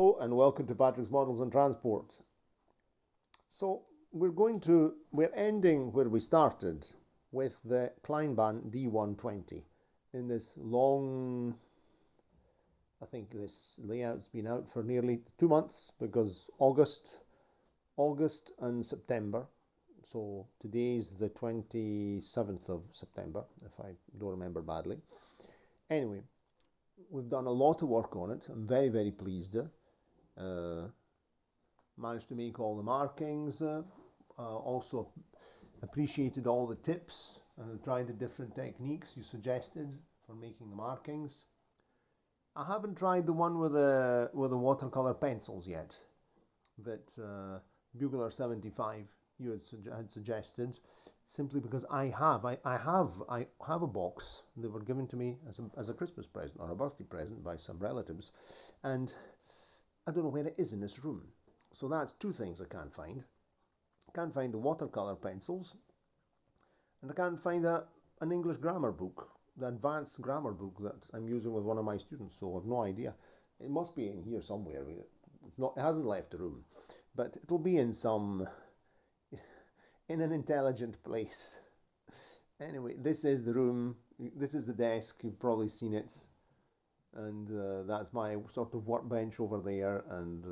Hello and welcome to Patrick's Models and Transport. So we're ending where we started with the Kleinbahn D120 in this long, I think this layout's been out for nearly 2 months because August and September. So today's the 27th of September, if I don't remember badly. Anyway, we've done a lot of work on it. I'm very, very pleased. Managed to make all the markings, also appreciated all the tips and tried the different techniques you suggested for making the markings. I haven't tried the one with the watercolor pencils yet that Bugler 75 you had suggested, simply because I have a box that were given to me as a Christmas present or a birthday present by some relatives, and I don't know where it is in this room. So that's two things I can't find. I can't find the watercolor pencils, and I can't find an English grammar book, the advanced grammar book that I'm using with one of my students, so I've no idea. It must be in here somewhere. It hasn't left the room, but it'll be in an intelligent place. Anyway, this is the room, this is the desk, you've probably seen it, and that's my sort of workbench over there, and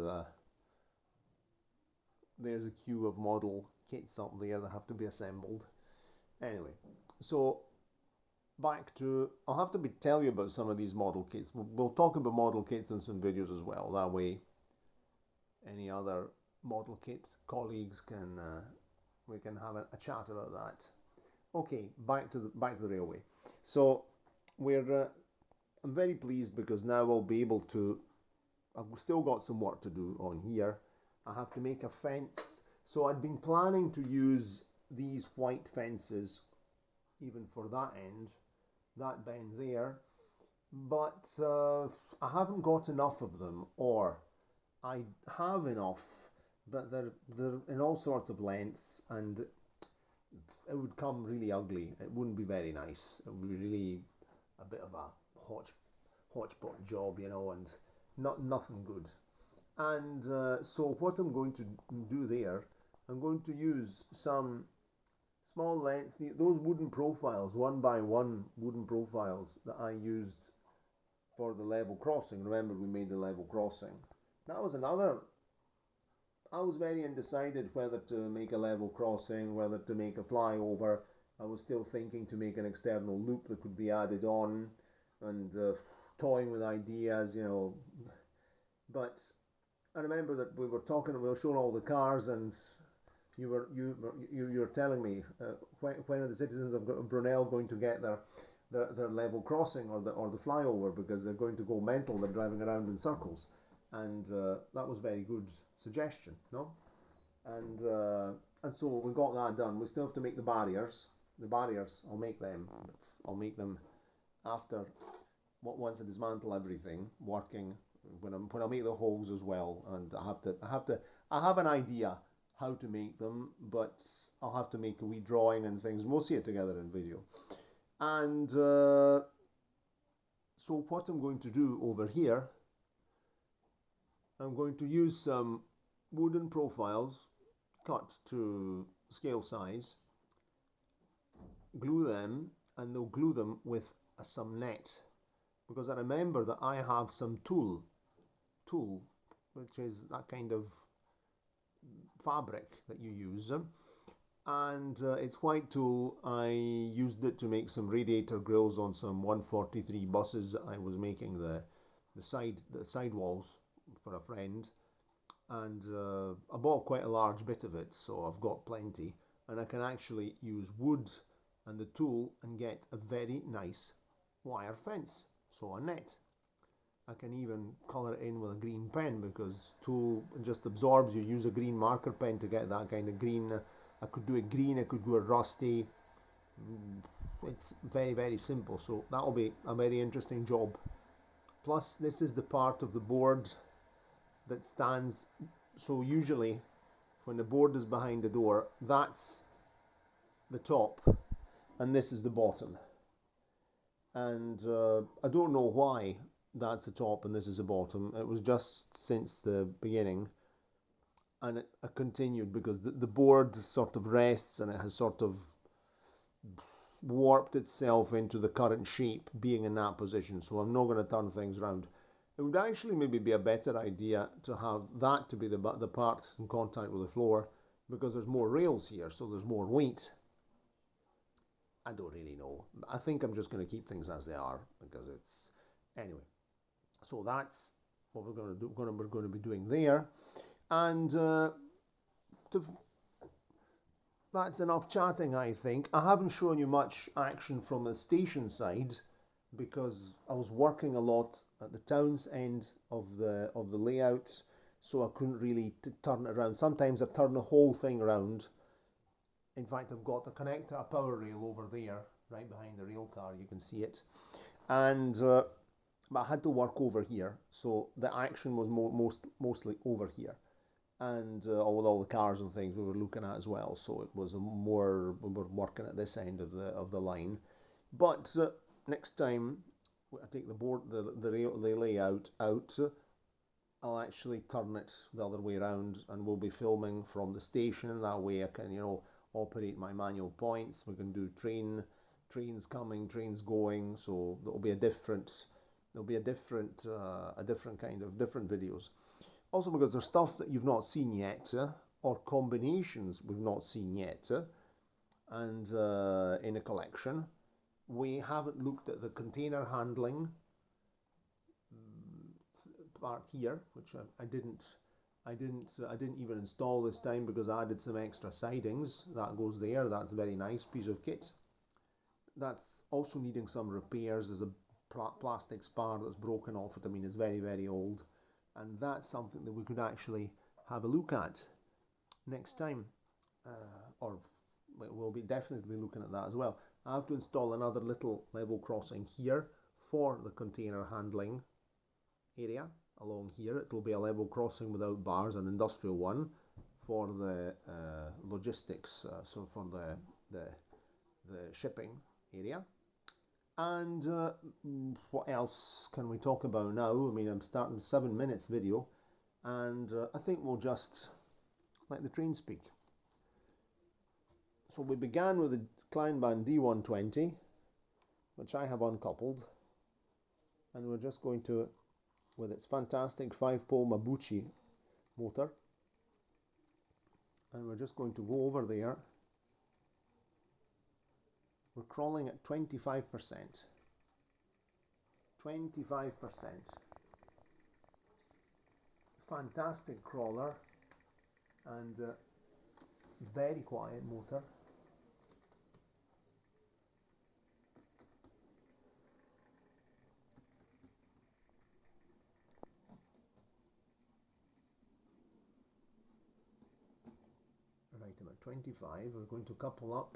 there's a queue of model kits up there that have to be assembled. Anyway, so back to, I'll have to tell you about some of these model kits. We'll talk about model kits in some videos as well. That way, any other model kit colleagues can we can have a chat about that. Okay, back to the railway. So I'm very pleased because now we'll be able to. I've still got some work to do on here. I have to make a fence. So I'd been planning to use these white fences even for that end, that bend there, but I haven't got enough of them, or I have enough, but they're in all sorts of lengths, and it would come really ugly. It wouldn't be very nice. It would be really a bit of a hodgepodge job, you know, and nothing good. And so what I'm going to do there, I'm going to use some small lengths, those wooden profiles, 1x1 wooden profiles that I used for the level crossing. Remember, we made the level crossing. That was another. I was very undecided whether to make a level crossing, whether to make a flyover. I was still thinking to make an external loop that could be added on, and toying with ideas, you know. But I remember that we were showing all the cars, and you were telling me when are the citizens of Brunel going to get their level crossing or the flyover, because they're going to go mental. They're driving around in circles. And that was a very good suggestion, no? And so we got that done. We still have to make the barriers. The barriers, I'll make them. I'll make them after, once I dismantle everything working. When I make the holes as well, and I have an idea how to make them, but I'll have to make a wee drawing and things. We'll see it together in video. And so what I'm going to do over here, I'm going to use some wooden profiles cut to scale size, glue them, and they'll glue them with some net, because I remember that I have some tulle, which is that kind of fabric that you use, and it's white tulle. I used it to make some radiator grills on some 143 buses. I was making the side walls for a friend, and I bought quite a large bit of it, so I've got plenty, and I can actually use wood and the tulle and get a very nice wire fence, so a net. I can even colour it in with a green pen, because tulle just absorbs. You use a green marker pen to get that kind of green. I could do it green, I could do it rusty. It's very, very simple, so that'll be a very interesting job. Plus, this is the part of the board that stands, so usually when the board is behind the door, that's the top and this is the bottom, and I don't know why that's the top and this is the bottom. It was just since the beginning, and it continued because the board sort of rests and it has sort of warped itself into the current shape being in that position, so I'm not going to turn things around. It would actually maybe be a better idea to have that to be the part in contact with the floor, because there's more rails here, so there's more weight. I don't really know. I think I'm just going to keep things as they are because it's... Anyway, so that's what we're going to do. We're going to be doing there, and that's enough chatting, I think. I haven't shown you much action from the station side because I was working a lot at the town's end of the layout, so I couldn't really turn it around. Sometimes I turn the whole thing around. In fact, I've got a connector, a power rail over there, right behind the rail car. You can see it, and but I had to work over here, so the action was mostly over here, and with all the cars and things we were looking at as well. So it was more, we were working at this end of the line. But next time I take the board, the layout out, I'll actually turn it the other way around, and we'll be filming from the station. That way I can, you know, operate my manual points. We can do trains coming, trains going. So there'll be a different kind of different videos. Also because there's stuff that you've not seen yet, or combinations we've not seen yet, and in a collection. We haven't looked at the container handling part here, which I didn't even install this time because I added some extra sidings. That goes there. That's a very nice piece of kit. That's also needing some repairs. There's a plastic spar that's broken off it. I mean, it's very, very old, and that's something that we could actually have a look at next time, or we'll be definitely looking at that as well. I have to install another little level crossing here for the container handling area. Along here it will be a level crossing without bars, an industrial one for the logistics, so for the shipping area. And what else can we talk about now? I mean, I'm starting 7 minutes video, and I think we'll just let the train speak. So we began with the Kleinbahn D120, which I have uncoupled, and we're just going to, with its fantastic 5-pole Mabuchi motor, and we're just going to go over there. We're crawling at 25%. 25%. Fantastic crawler, and very quiet motor. Right, I'm at 25. We're going to couple up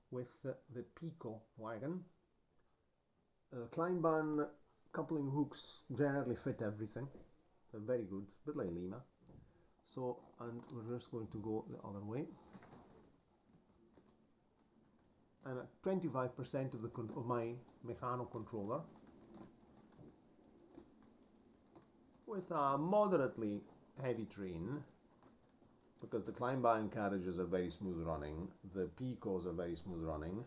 with the Pico wagon. Kleinbahn coupling hooks generally fit everything. They're very good, a bit like Lima. So, and we're just going to go the other way. I'm at 25% of my mechanical controller, with a moderately heavy train, because the Kleinbahn carriages are very smooth running, the Picos are very smooth running,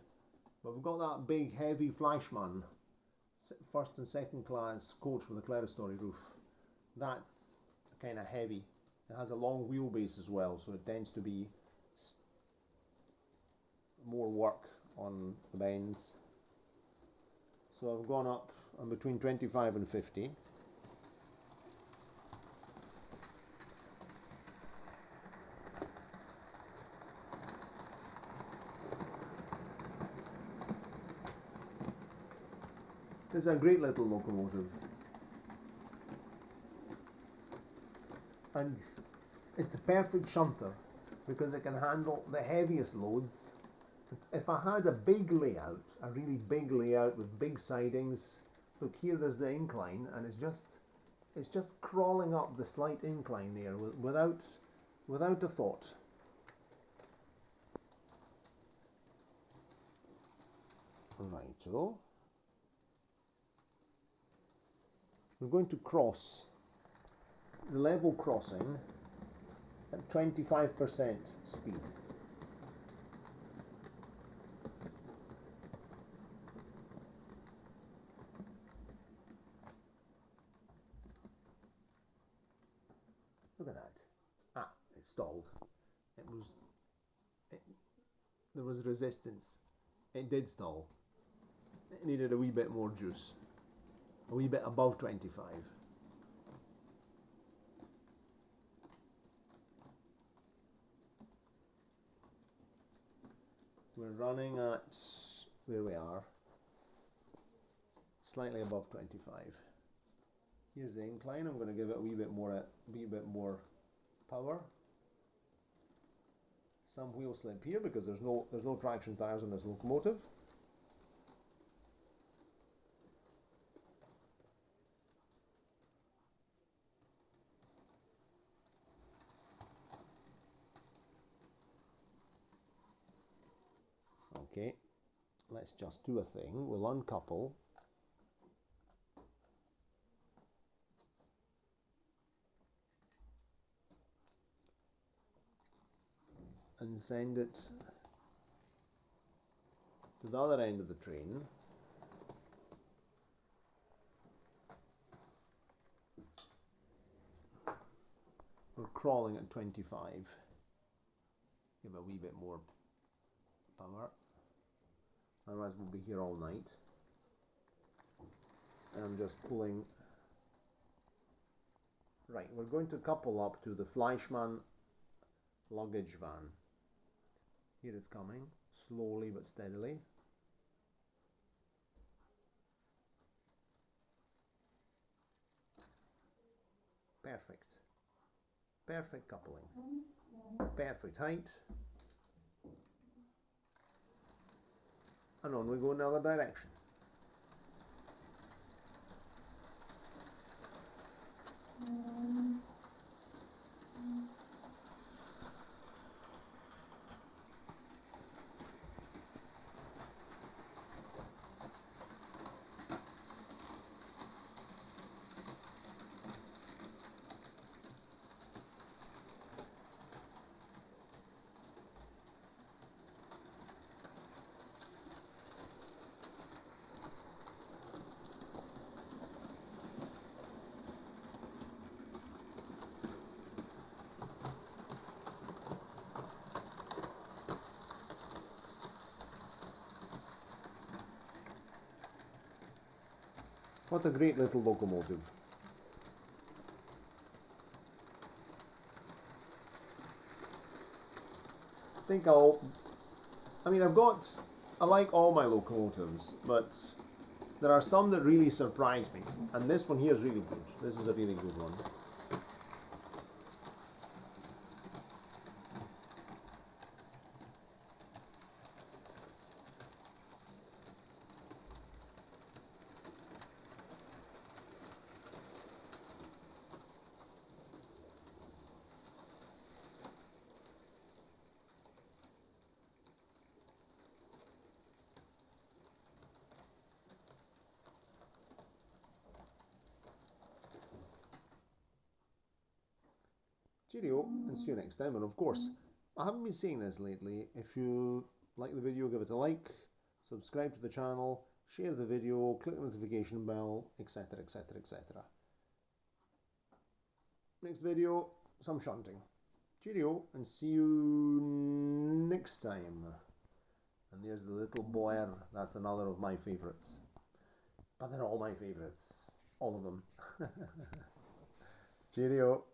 but we've got that big heavy Fleischmann first and second class coach with a clerestory roof. That's kind of heavy. It has a long wheelbase as well, so it tends to be more work on the bends. So I've gone up, I'm between 25 and 50. It's a great little locomotive, and it's a perfect shunter because it can handle the heaviest loads. If I had a big layout, a really big layout with big sidings, look here, there's the incline, and it's just crawling up the slight incline there without a thought. Right, so we're going to cross the level crossing at 25% speed. Look at that. Ah, it stalled. There was resistance. It did stall. It needed a wee bit more juice. A wee bit above 25. We're running at, there we are, slightly above 25. Here's the incline. I'm going to give it a wee bit more power. Some wheel slip here because there's no traction tires on this locomotive. Okay, let's just do a thing. We'll uncouple. And send it to the other end of the train. We're crawling at 25. Give a wee bit more power. Otherwise we'll be here all night. And I'm just pulling. Right, we're going to couple up to the Fleischmann luggage van. Here it's coming, slowly but steadily. Perfect. Perfect coupling. Perfect height. And on we go in the other direction. What a great little locomotive. I like all my locomotives, but there are some that really surprise me, and this one here is really good. This is a really good one. Cheerio, and see you next time. And of course, I haven't been saying this lately. If you like the video, give it a like, subscribe to the channel, share the video, click the notification bell, etc, etc, etc. Next video, some shunting. Cheerio, and see you next time. And there's the little Boer. That's another of my favourites. But they're all my favourites. All of them. Cheerio.